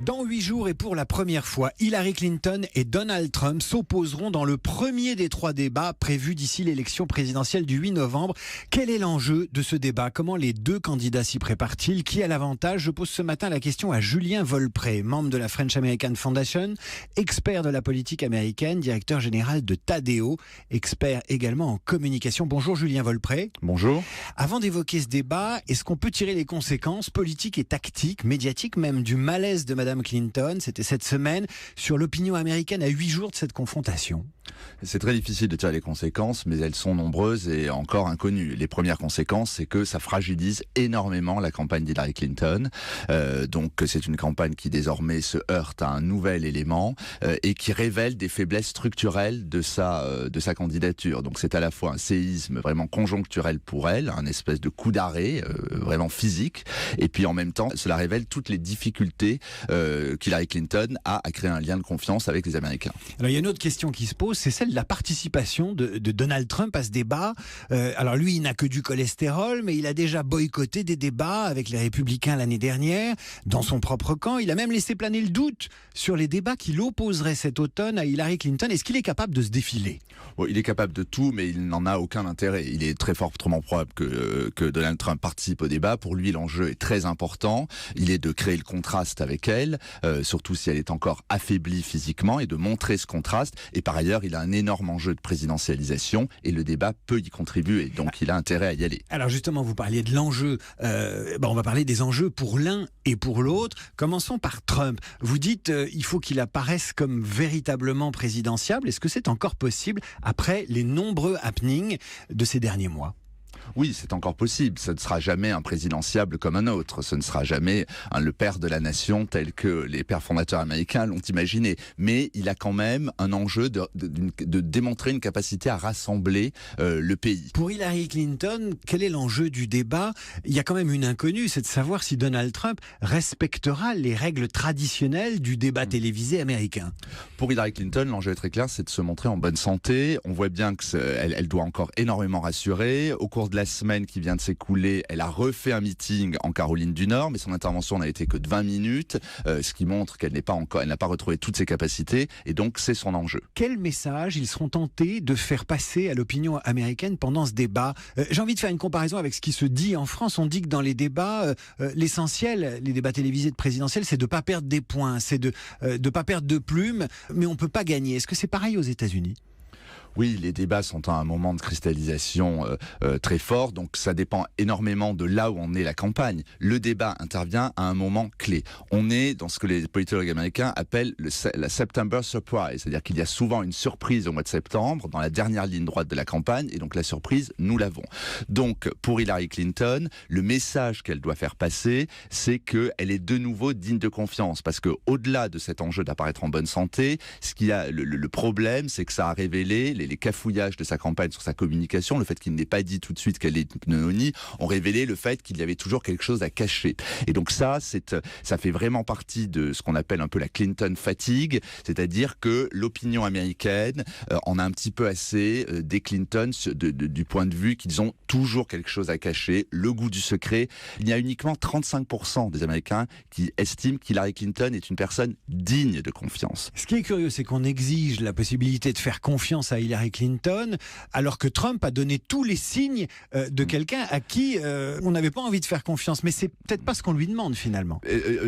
Dans 8 jours et pour la première fois, Hillary Clinton et Donald Trump s'opposeront dans le premier des 3 débats prévus d'ici l'élection présidentielle du 8 novembre. Quel est l'enjeu de ce débat? Comment les 2 candidats s'y préparent-ils? Qui a l'avantage? Je pose ce matin la question à Julien Volpré, membre de la French American Foundation, expert de la politique américaine, directeur général de Tadeo, expert également en communication. Bonjour Julien Volpré. Bonjour. Avant d'évoquer ce débat, est-ce qu'on peut tirer les conséquences politiques et tactiques, médiatiques même, du malaise de Madame Clinton, c'était cette semaine, sur l'opinion américaine à 8 jours de cette confrontation? C'est très difficile de tirer les conséquences, mais elles sont nombreuses et encore inconnues. Les premières conséquences, c'est que ça fragilise énormément la campagne d'Hillary Clinton. Donc c'est une campagne qui désormais se heurte à un nouvel élément et qui révèle des faiblesses structurelles de sa candidature. Donc c'est à la fois un séisme vraiment conjoncturel pour elle, un espèce de coup d'arrêt vraiment physique, et puis en même temps, cela révèle toutes les difficultés qu'Hillary Clinton a à créer un lien de confiance avec les Américains. Alors il y a une autre question qui se pose, c'est celle de la participation de Donald Trump à ce débat. Alors lui, il n'a que du cholestérol, mais il a déjà boycotté des débats avec les Républicains l'année dernière, dans son propre camp. Il a même laissé planer le doute sur les débats qu'il opposerait cet automne à Hillary Clinton. Est-ce qu'il est capable de se défiler? Bon, il est capable de tout, mais il n'en a aucun intérêt. Il est très fortement probable que Donald Trump participe au débat. Pour lui, l'enjeu est très important. Il est de créer le contraste avec elle, surtout si elle est encore affaiblie physiquement, et de montrer ce contraste. Et par ailleurs, il a un énorme enjeu de présidentialisation et le débat peut y contribuer. Donc il a intérêt à y aller. Alors justement, vous parliez de l'enjeu. On va parler des enjeux pour l'un et pour l'autre. Commençons par Trump. Vous dites il faut qu'il apparaisse comme véritablement présidentiable. Est-ce que c'est encore possible après les nombreux happenings de ces derniers mois? Oui, c'est encore possible. Ce ne sera jamais un présidentiable comme un autre. Ce ne sera jamais le père de la nation tel que les pères fondateurs américains l'ont imaginé. Mais il a quand même un enjeu de démontrer une capacité à rassembler le pays. Pour Hillary Clinton, quel est l'enjeu du débat? Il y a quand même une inconnue, c'est de savoir si Donald Trump respectera les règles traditionnelles du débat télévisé américain. Pour Hillary Clinton, l'enjeu est très clair, c'est de se montrer en bonne santé. On voit bien qu'elle doit encore énormément rassurer. Au cours de la semaine qui vient de s'écouler, elle a refait un meeting en Caroline du Nord, mais son intervention n'a été que de 20 minutes, ce qui montre qu'elle n'a pas retrouvé toutes ses capacités, et donc c'est son enjeu. Quel message ils seront tentés de faire passer à l'opinion américaine pendant ce débat? J'ai envie de faire une comparaison avec ce qui se dit en France. On dit que dans les débats, l'essentiel, les débats télévisés de présidentielle, c'est de ne pas perdre des points, c'est de ne pas perdre de plumes, mais on ne peut pas gagner. Est-ce que c'est pareil aux États-Unis? Oui, les débats sont à un moment de cristallisation très fort, donc ça dépend énormément de là où on est la campagne. Le débat intervient à un moment clé. On est dans ce que les politologues américains appellent la September Surprise, c'est-à-dire qu'il y a souvent une surprise au mois de septembre, dans la dernière ligne droite de la campagne, et donc la surprise, nous l'avons. Donc, pour Hillary Clinton, le message qu'elle doit faire passer, c'est qu'elle est de nouveau digne de confiance, parce que au-delà de cet enjeu d'apparaître en bonne santé, ce qui a le problème, c'est que ça a révélé les cafouillages de sa campagne sur sa communication, le fait qu'il n'ait pas dit tout de suite qu'elle est une pneumonie, ont révélé le fait qu'il y avait toujours quelque chose à cacher. Et donc ça fait vraiment partie de ce qu'on appelle un peu la Clinton fatigue, c'est-à-dire que l'opinion américaine en a un petit peu assez des Clinton du point de vue qu'ils ont toujours quelque chose à cacher, le goût du secret. Il y a uniquement 35% des Américains qui estiment qu'Hillary Clinton est une personne digne de confiance. Ce qui est curieux, c'est qu'on exige la possibilité de faire confiance à Hillary Clinton, alors que Trump a donné tous les signes de quelqu'un à qui on n'avait pas envie de faire confiance. Mais c'est peut-être pas ce qu'on lui demande finalement.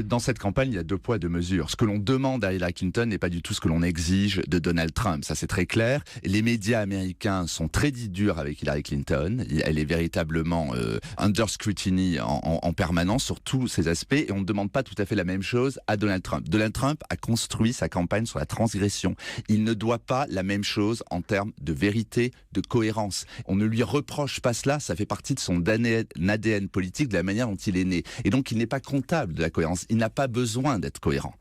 Dans cette campagne, il y a 2 poids, 2 mesures. Ce que l'on demande à Hillary Clinton n'est pas du tout ce que l'on exige de Donald Trump. Ça, c'est très clair. Les médias américains sont très durs avec Hillary Clinton. Elle est véritablement under scrutiny en permanence sur tous ces aspects, et on ne demande pas tout à fait la même chose à Donald Trump. Donald Trump a construit sa campagne sur la transgression. Il ne doit pas la même chose en termes de vérité, de cohérence. On ne lui reproche pas cela, ça fait partie de son ADN politique, de la manière dont il est né. Et donc il n'est pas comptable de la cohérence, il n'a pas besoin d'être cohérent.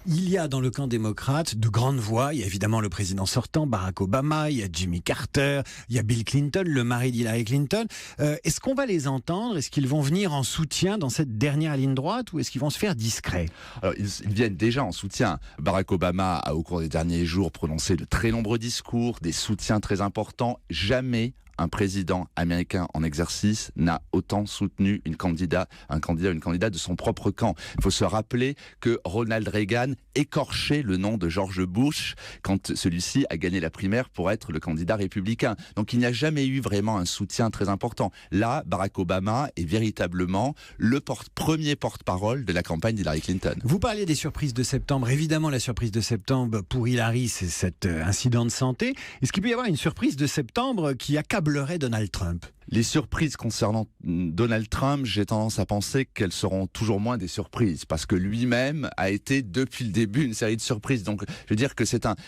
Il y a dans le camp démocrate de grandes voix. Il y a évidemment le président sortant, Barack Obama, il y a Jimmy Carter, il y a Bill Clinton, le mari d'Hillary Clinton. Est-ce qu'on va les entendre? Est-ce qu'ils vont venir en soutien dans cette dernière ligne droite, ou est-ce qu'ils vont se faire discrets? Alors, ils viennent déjà en soutien. Barack Obama a, au cours des derniers jours, prononcé de très nombreux discours, des soutiens très importants. Jamais un président américain en exercice n'a autant soutenu un candidat de son propre camp. Il faut se rappeler que Ronald Reagan écorchait le nom de George Bush quand celui-ci a gagné la primaire pour être le candidat républicain. Donc il n'y a jamais eu vraiment un soutien très important. Là, Barack Obama est véritablement le premier porte-parole de la campagne d'Hillary Clinton. Vous parliez des surprises de septembre. Évidemment, la surprise de septembre pour Hillary, c'est cet incident de santé. Est-ce qu'il peut y avoir une surprise de septembre qui accablerait Donald Trump ? Les surprises concernant Donald Trump, j'ai tendance à penser qu'elles seront toujours moins des surprises, parce que lui-même a été depuis le début une série de surprises. Donc je veux dire que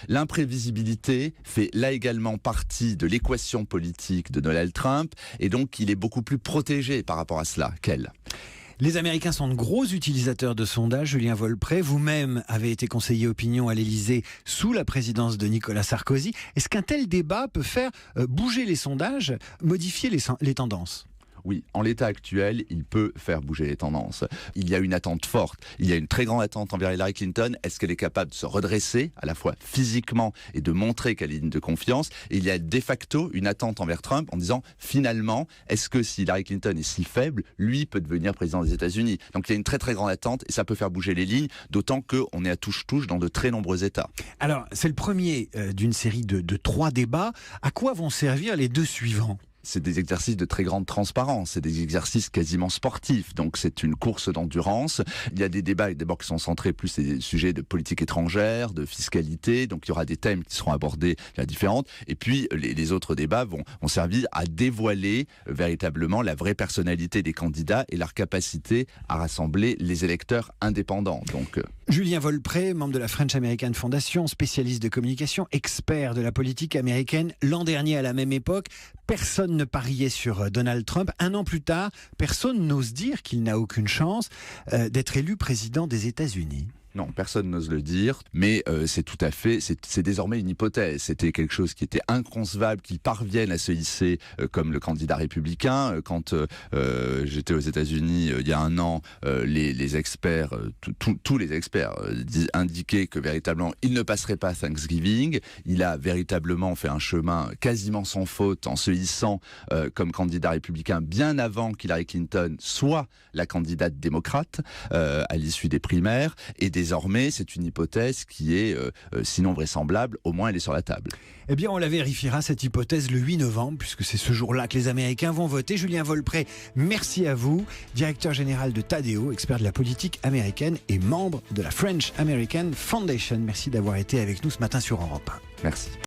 l'imprévisibilité fait là également partie de l'équation politique de Donald Trump, et donc il est beaucoup plus protégé par rapport à cela qu'elle. Les Américains sont de gros utilisateurs de sondages. Julien Volprez, vous-même avez été conseiller opinion à l'Élysée sous la présidence de Nicolas Sarkozy. Est-ce qu'un tel débat peut faire bouger les sondages, modifier les tendances ? Oui, en l'état actuel, il peut faire bouger les tendances. Il y a une attente forte, il y a une très grande attente envers Hillary Clinton. Est-ce qu'elle est capable de se redresser, à la fois physiquement et de montrer qu'elle est digne de confiance ? Et il y a de facto une attente envers Trump en disant, finalement, est-ce que si Hillary Clinton est si faible, lui peut devenir président des États-Unis ? Donc il y a une très très grande attente et ça peut faire bouger les lignes, d'autant qu'on est à touche-touche dans de très nombreux États. Alors, c'est le premier d'une série de 3 débats. À quoi vont servir les 2 suivants ? C'est des exercices de très grande transparence, c'est des exercices quasiment sportifs, donc c'est une course d'endurance. Il y a des débats qui sont centrés plus sur des sujets de politique étrangère, de fiscalité, donc il y aura des thèmes qui seront abordés différentes. Et puis les autres débats vont servir à dévoiler véritablement la vraie personnalité des candidats et leur capacité à rassembler les électeurs indépendants. Donc, Julien Volprez, membre de la French American Foundation, spécialiste de communication, expert de la politique américaine. L'an dernier, à la même époque, personne ne pariait sur Donald Trump. 1 an plus tard, personne n'ose dire qu'il n'a aucune chance d'être élu président des États-Unis. Non, personne n'ose le dire, mais c'est désormais une hypothèse. C'était quelque chose qui était inconcevable qu'il parvienne à se hisser comme le candidat républicain. Quand j'étais aux États-Unis il y a 1 an, les experts, tous les experts indiquaient que véritablement il ne passerait pas Thanksgiving. Il a véritablement fait un chemin quasiment sans faute en se hissant comme candidat républicain bien avant qu'Hillary Clinton soit la candidate démocrate à l'issue des primaires. Et désormais, c'est une hypothèse qui est, sinon vraisemblable, au moins elle est sur la table. Eh bien, on la vérifiera, cette hypothèse, le 8 novembre, puisque c'est ce jour-là que les Américains vont voter. Julien Volprez, merci à vous, directeur général de Tadeo, expert de la politique américaine et membre de la French American Foundation. Merci d'avoir été avec nous ce matin sur Europe 1. Merci.